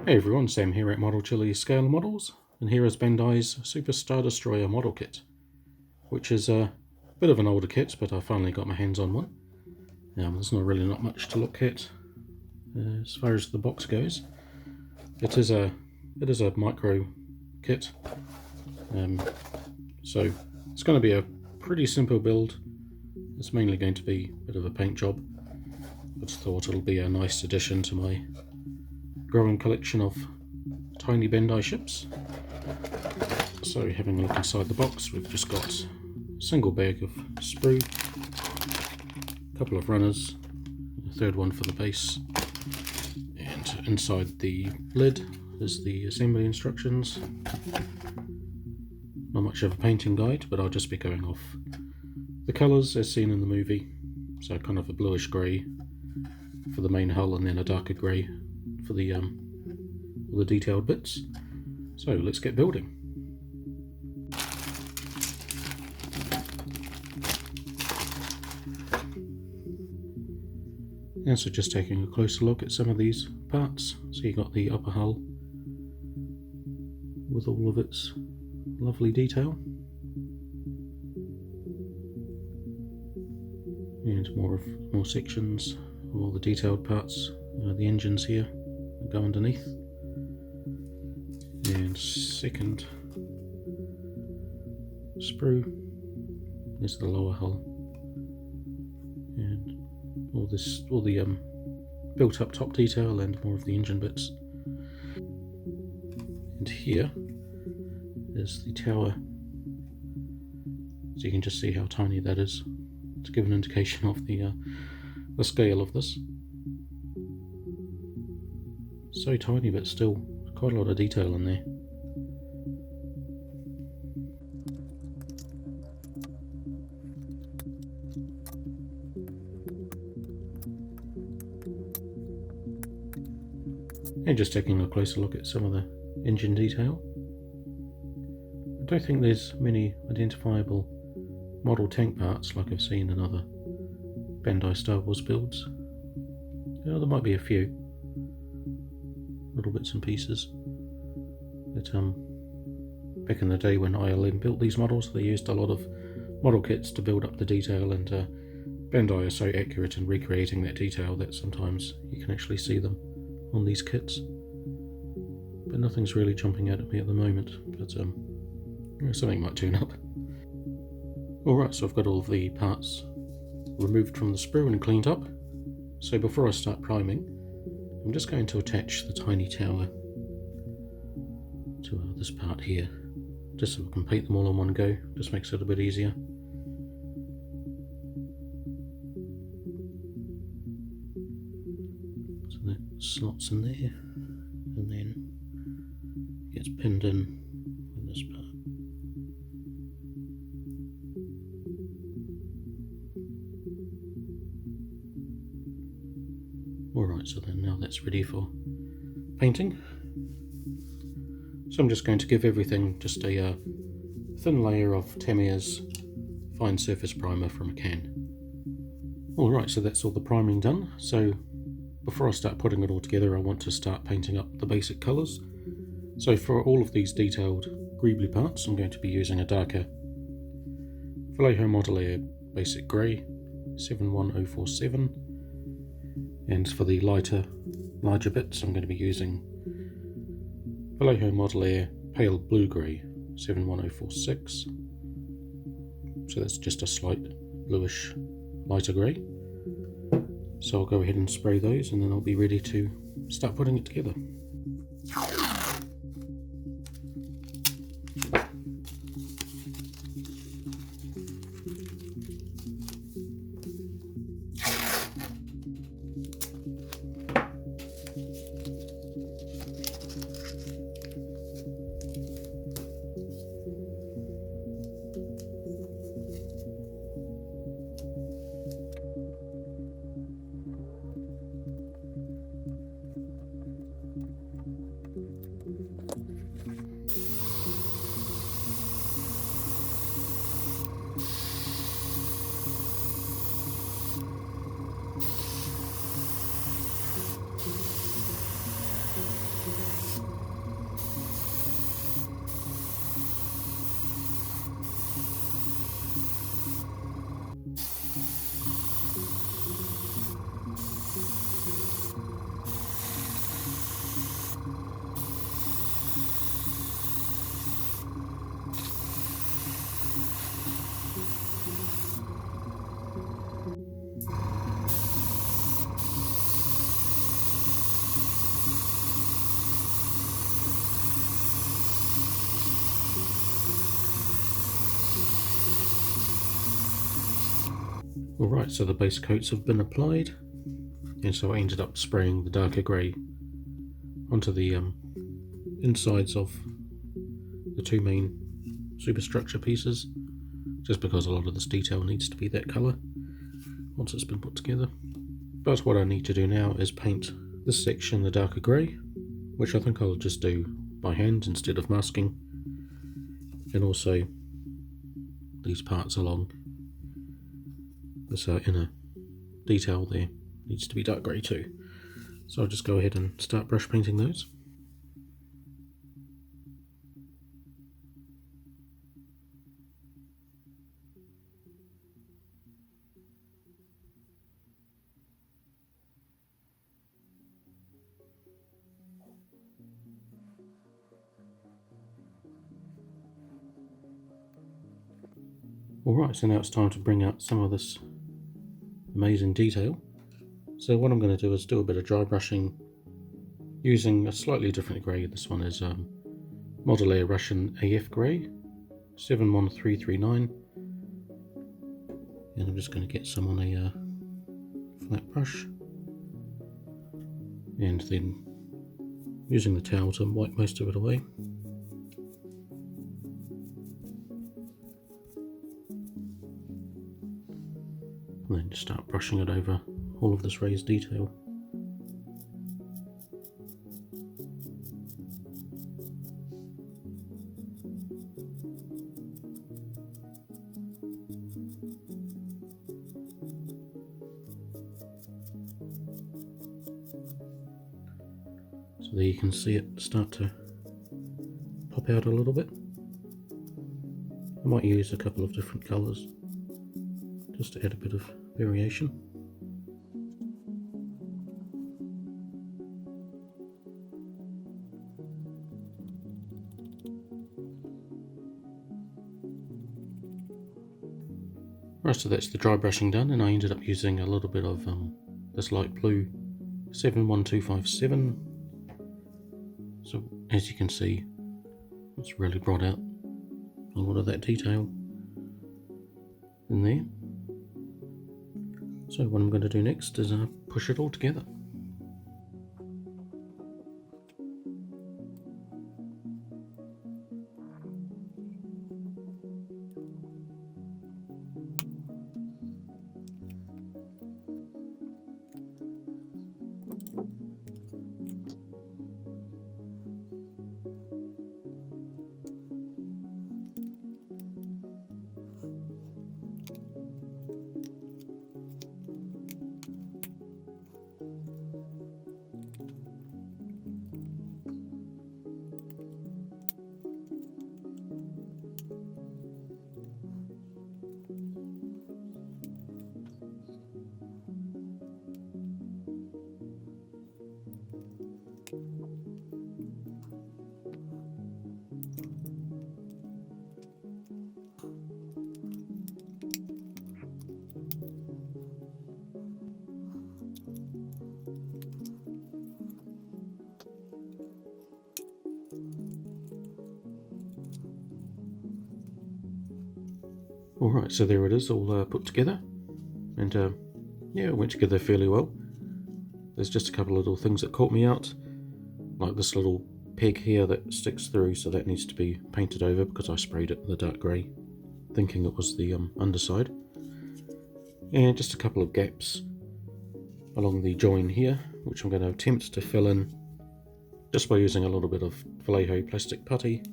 Hey everyone, Sam here at Model Chili Scale Models, and here is Bandai's Super Star Destroyer model kit, which is a bit of an older kit, but I finally got my hands on one. There's not much to look at as far as the box goes. It is a micro kit, so it's going to be a pretty simple build. It's mainly going to be a bit of a paint job. I just thought it'll be a nice addition to my growing collection of tiny Bandai ships. So having a look inside the box, we've just got a single bag of sprue, a couple of runners, a third one for the base, and inside the lid is the assembly instructions. Not much of a painting guide, but I'll just be going off the colours as seen in the movie. So kind of a bluish grey for the main hull, and then a darker grey for the all the detailed bits. So let's get building. And so just taking a closer look at some of these parts. So you got the upper hull with all of its lovely detail, and more sections of all the detailed parts. The engines here go underneath, and second sprue is the lower hull, and all the built up top detail and more of the engine bits. And here is the tower, so you can just see how tiny that is to give an indication of the scale of this. So tiny, but still quite a lot of detail in there. And just taking a closer look at some of the engine detail. I don't think there's many identifiable model tank parts like I've seen in other Bandai Star Wars builds. There might be a few little bits and pieces, but back in the day when ILM built these models, they used a lot of model kits to build up the detail, and Bandai are so accurate in recreating that detail that sometimes you can actually see them on these kits. But nothing's really jumping out at me at the moment, but something might turn up. Alright, so I've got all of the parts removed from the sprue and cleaned up. So before I start priming, I'm just going to attach the tiny tower to this part here, just so we can paint them all in one go. Just makes it a bit easier. So that slots in there, and then gets pinned in this part. Alright, so then now that's ready for painting. So I'm just going to give everything just a thin layer of Tamir's fine surface primer from a can. Alright, so that's all the priming done. So before I start putting it all together, I want to start painting up the basic colours. So for all of these detailed greebly parts, I'm going to be using a darker Vallejo Model Air Basic Grey 71047. And for the larger bits, I'm going to be using Vallejo Model Air Pale Blue Grey 71046. So that's just a slight bluish lighter grey. So I'll go ahead and spray those, and then I'll be ready to start putting it together. Alright, so the base coats have been applied, and so I ended up spraying the darker grey onto the insides of the two main superstructure pieces, just because a lot of this detail needs to be that colour once it's been put together. But what I need to do now is paint this section the darker grey, which I think I'll just do by hand instead of masking, and also these parts along this inner detail there needs to be dark grey too. So I'll just go ahead and start brush painting those. Alright, so now it's time to bring out some of this amazing detail. So what I'm going to do is do a bit of dry brushing using a slightly different grey. This one is Model Air Russian AF grey 71339, and I'm just going to get some on a flat brush, and then using the towel to wipe most of it away. And then just start brushing it over all of this raised detail. So there you can see it start to pop out a little bit. I might use a couple of different colours just to add a bit of variation. Right, so that's the dry brushing done, and I ended up using a little bit of this light blue 71257. So as you can see, it's really brought out a lot of that detail in there. So what I'm going to do next is push it all together. Alright, so there it is, all put together, and yeah, it went together fairly well. There's just a couple of little things that caught me out, like this little peg here that sticks through, so that needs to be painted over because I sprayed it the dark grey thinking it was the underside. And just a couple of gaps along the join here, which I'm going to attempt to fill in just by using a little bit of Vallejo plastic putty.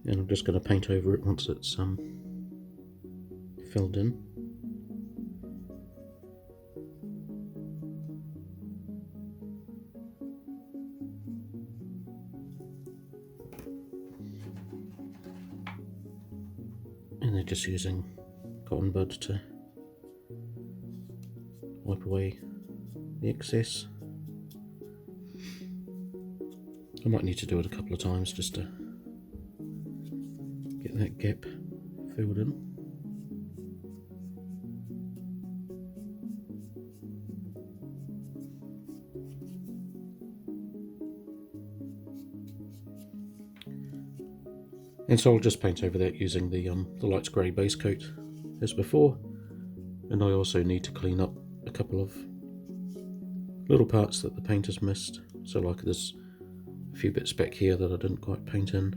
And I'm just going to paint over it once it's filled in. And they're just using cotton bud to wipe away the excess. I might need to do it a couple of times just to get that gap filled in. And so I'll just paint over that using the light grey base coat as before. And I also need to clean up a couple of little parts that the paint has missed. So like there's a few bits back here that I didn't quite paint in.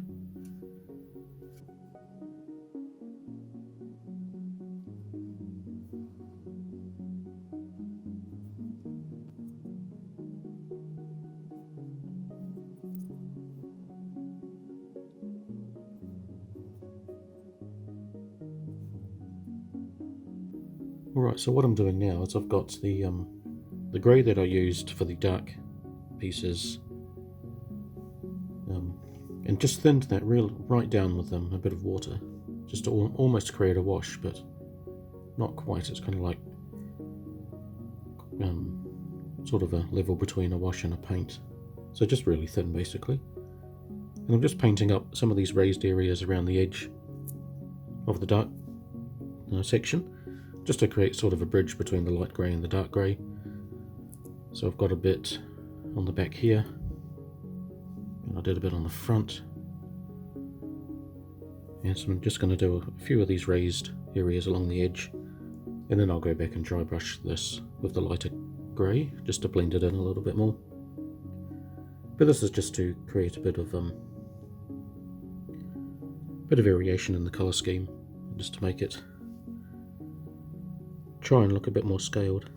Alright, so what I'm doing now is I've got the grey that I used for the dark pieces, and just thinned that right down with a bit of water, just to almost create a wash, but not quite. It's kind of like sort of a level between a wash and a paint. So just really thin basically. And I'm just painting up some of these raised areas around the edge of the dark section, just to create sort of a bridge between the light grey and the dark grey. So I've got a bit on the back here, and I did a bit on the front. And so I'm just going to do a few of these raised areas along the edge, and then I'll go back and dry brush this with the lighter grey, just to blend it in a little bit more. But this is just to create a bit of variation in the colour scheme, just to make it try and look a bit more scaled.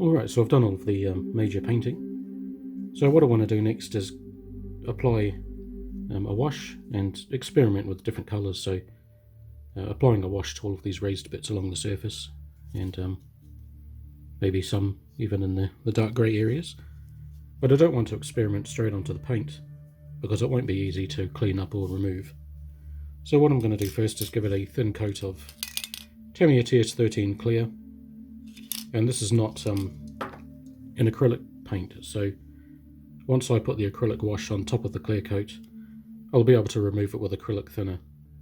Alright, so I've done all of the major painting. So what I want to do next is apply a wash and experiment with different colours. So applying a wash to all of these raised bits along the surface, and maybe some even in the dark grey areas. But I don't want to experiment straight onto the paint, because it won't be easy to clean up or remove. So what I'm going to do first is give it a thin coat of Tamiya TS13 Clear. And this is not an acrylic paint, so once I put the acrylic wash on top of the clear coat, I'll be able to remove it with acrylic thinner,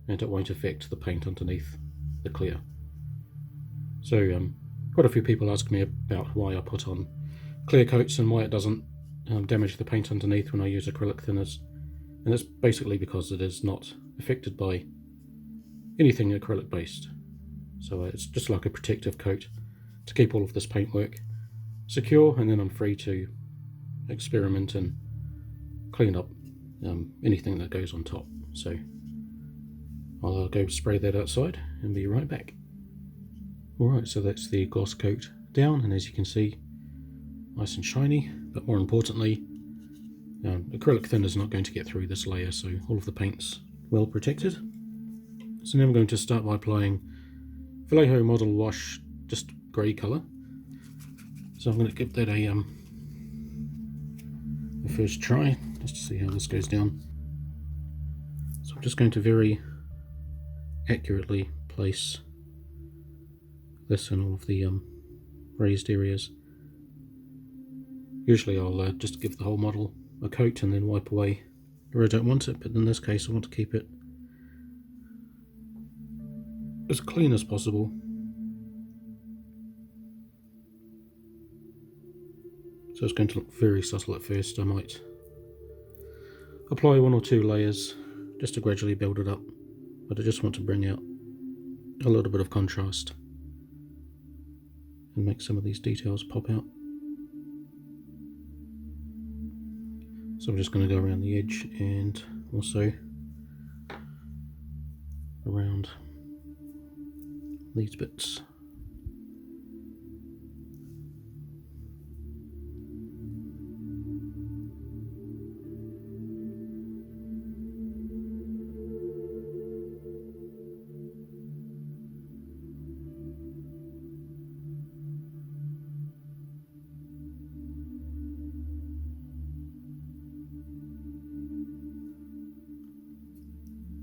and it won't affect the paint underneath the clear. So quite a few people ask me about why I put on clear coats and why it doesn't damage the paint underneath when I use acrylic thinners, and it's basically because it is not affected by anything acrylic based. So it's just like a protective coat to keep all of this paintwork secure, and then I'm free to experiment and clean up anything that goes on top. So I'll go spray that outside and be right back. Alright, so that's the gloss coat down, and as you can see, nice and shiny, but more importantly, acrylic thinner is not going to get through this layer, so all of the paint's well protected. So now I'm going to start by applying Vallejo Model Wash, just grey colour. So I'm going to give that a first try, just to see how this goes down. So I'm just going to very accurately place this in all of the raised areas. Usually I'll just give the whole model a coat and then wipe away where I don't want it, but in this case I want to keep it as clean as possible. So it's going to look very subtle at first. I might apply one or two layers just to gradually build it up, but I just want to bring out a little bit of contrast and make some of these details pop out. So I'm just going to go around the edge and also around these bits.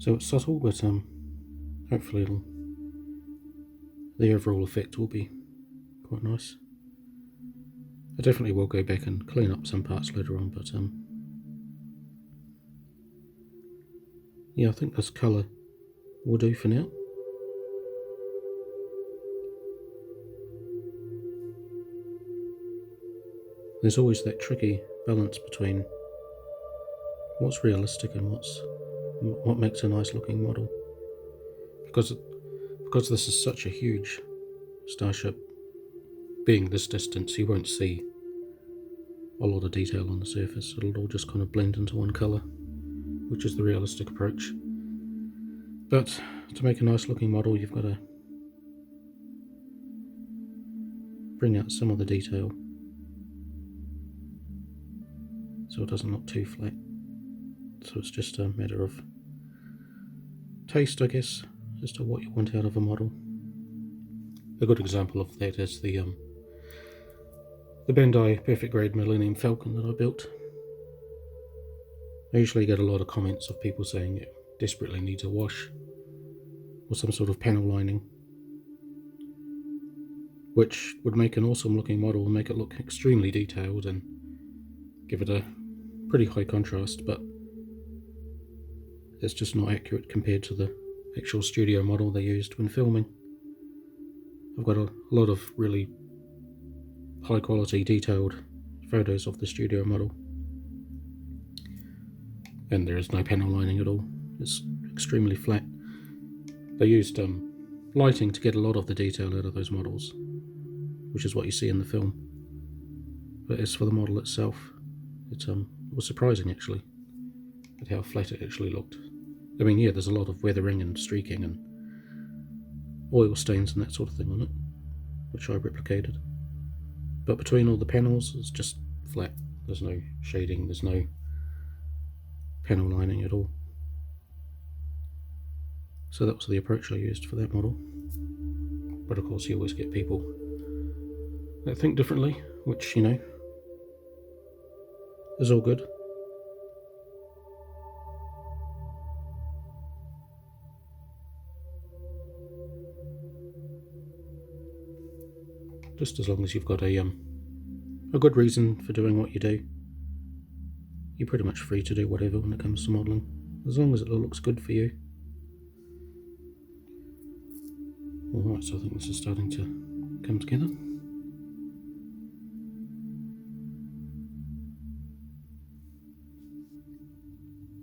So it's subtle, but hopefully the overall effect will be quite nice. I definitely will go back and clean up some parts later on, but yeah, I think this colour will do for now. There's always that tricky balance between what's realistic and what makes a nice looking model. Because this is such a huge starship, being this distance, you won't see a lot of detail on the surface. It'll all just kind of blend into one colour, which is the realistic approach. But to make a nice looking model, you've got to bring out some of the detail so it doesn't look too flat. So it's just a matter of taste, I guess, as to what you want out of a model. A good example of that is the Bandai Perfect Grade Millennium Falcon that I built. I usually get a lot of comments of people saying it desperately needs a wash or some sort of panel lining, which would make an awesome looking model and make it look extremely detailed and give it a pretty high contrast, but it's just not accurate compared to the actual studio model they used when filming. I've got a lot of really high quality detailed photos of the studio model, and there is no panel lining at all. It's extremely flat. They used lighting to get a lot of the detail out of those models, which is what you see in the film. But as for the model itself, it was surprising actually at how flat it actually looked. I mean, yeah, there's a lot of weathering and streaking and oil stains and that sort of thing on it, which I replicated. But between all the panels, it's just flat. There's no shading, there's no panel lining at all. So that was the approach I used for that model. But of course you always get people that think differently, which, you know, is all good. Just as long as you've got a good reason for doing what you do, you're pretty much free to do whatever when it comes to modelling, as long as it looks good for you. Alright, so I think this is starting to come together.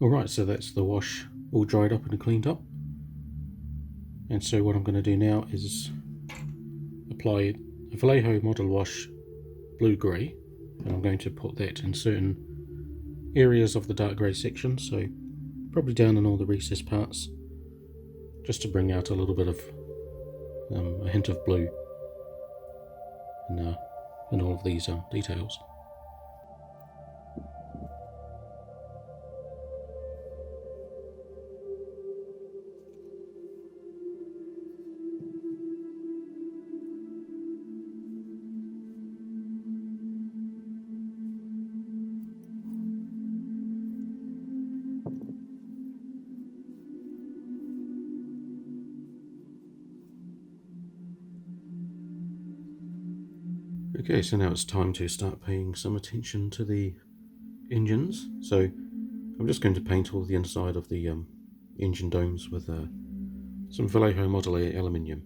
Alright, so that's the wash all dried up and cleaned up. And so what I'm going to do now is apply a Vallejo Model Wash blue-grey, and I'm going to put that in certain areas of the dark grey section, so probably down in all the recessed parts, just to bring out a little bit of a hint of blue in all of these details. Okay, so now it's time to start paying some attention to the engines. So I'm just going to paint all the inside of the engine domes with some Vallejo Model A aluminium.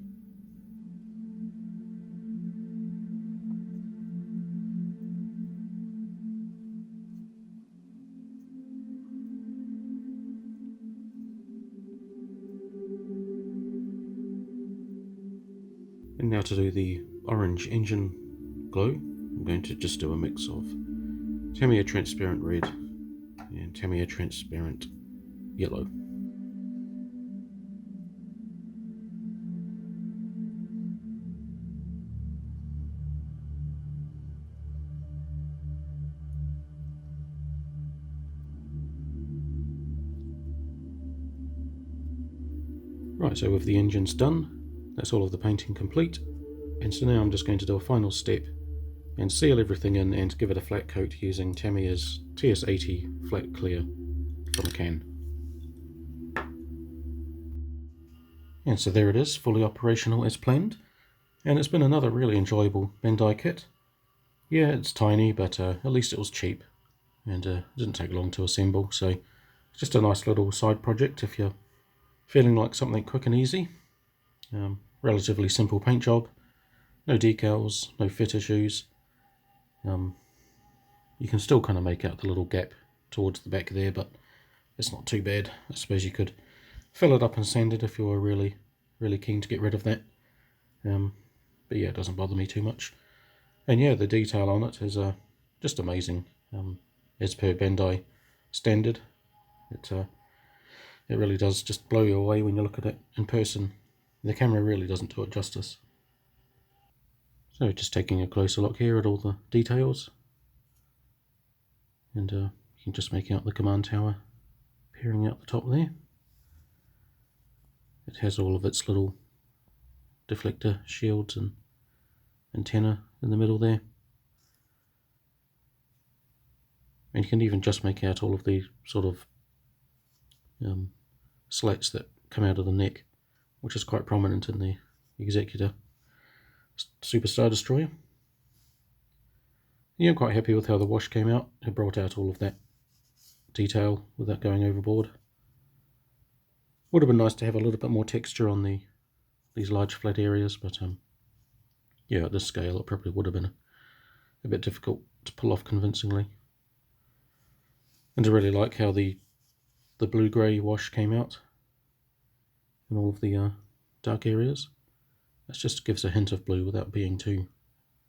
And now to do the orange engine glow, I'm going to just do a mix of Tamiya Transparent Red and Tamiya Transparent Yellow. Right, so with the engines done, that's all of the painting complete. And so now I'm just going to do a final step and seal everything in and give it a flat coat using Tamiya's TS80 Flat Clear from a can. And so there it is, fully operational as planned. And it's been another really enjoyable Bandai kit. Yeah, it's tiny, but at least it was cheap. And it didn't take long to assemble, so it's just a nice little side project if you're feeling like something quick and easy. Relatively simple paint job, no decals, no fit issues. You can still kind of make out the little gap towards the back there, but it's not too bad. I suppose you could fill it up and sand it if you were really, really keen to get rid of that. But yeah, it doesn't bother me too much. And yeah, the detail on it is just amazing. As per Bandai standard, it really does just blow you away when you look at it in person. The camera really doesn't do it justice. So just taking a closer look here at all the details. And you can just make out the command tower peering out the top there. It has all of its little deflector shields and antenna in the middle there. And you can even just make out all of the sort of slats that come out of the neck, which is quite prominent in the Executor Superstar Destroyer. Yeah, I'm quite happy with how the wash came out. It brought out all of that detail without going overboard. Would have been nice to have a little bit more texture on these large flat areas, but yeah, at this scale it probably would have been a bit difficult to pull off convincingly. And I really like how the blue-grey wash came out in all of the dark areas. That just gives a hint of blue without being too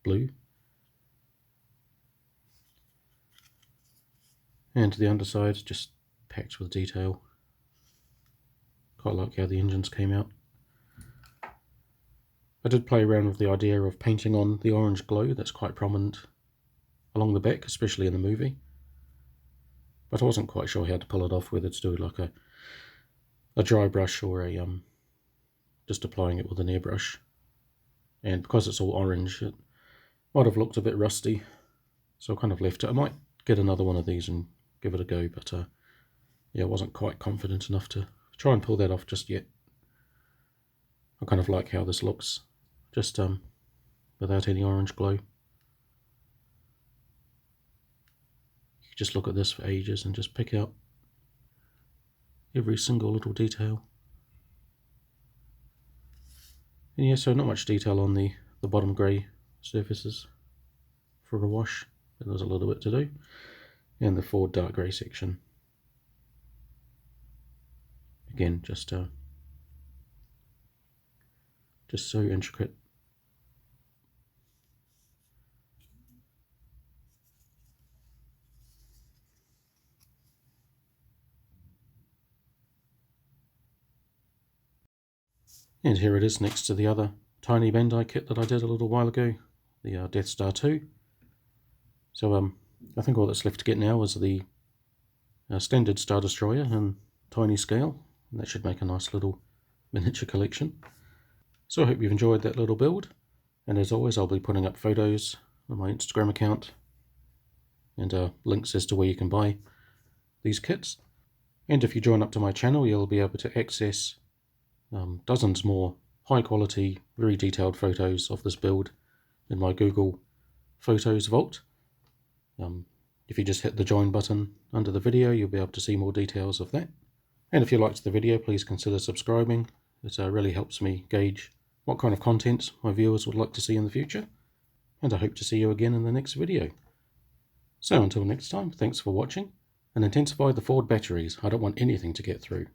blue. And the underside just packed with detail. Quite like how the engines came out. I did play around with the idea of painting on the orange glow that's quite prominent along the back, especially in the movie. But I wasn't quite sure how to pull it off, whether to do like a dry brush or just applying it with an airbrush. And because it's all orange, it might have looked a bit rusty, so I kind of left it. I might get another one of these and give it a go, but yeah, I wasn't quite confident enough to try and pull that off just yet. I kind of like how this looks, just without any orange glow. You could just look at this for ages and just pick out every single little detail. And yeah, so not much detail on the bottom grey surfaces for a wash, but there's a little bit to do. And the forward dark grey section. Again, just so intricate. And here it is next to the other tiny Bandai kit that I did a little while ago, the Death Star 2. So I think all that's left to get now is the standard Star Destroyer in tiny scale, and that should make a nice little miniature collection. So I hope you've enjoyed that little build, and as always I'll be putting up photos on my Instagram account and links as to where you can buy these kits. And if you join up to my channel, you'll be able to access dozens more high quality, very detailed photos of this build in my Google Photos vault. If you just hit the join button under the video, you'll be able to see more details of that. And if you liked the video, please consider subscribing. It really helps me gauge what kind of content my viewers would like to see in the future. And I hope to see you again in the next video. So until next time, thanks for watching, and intensify the forward batteries. I don't want anything to get through.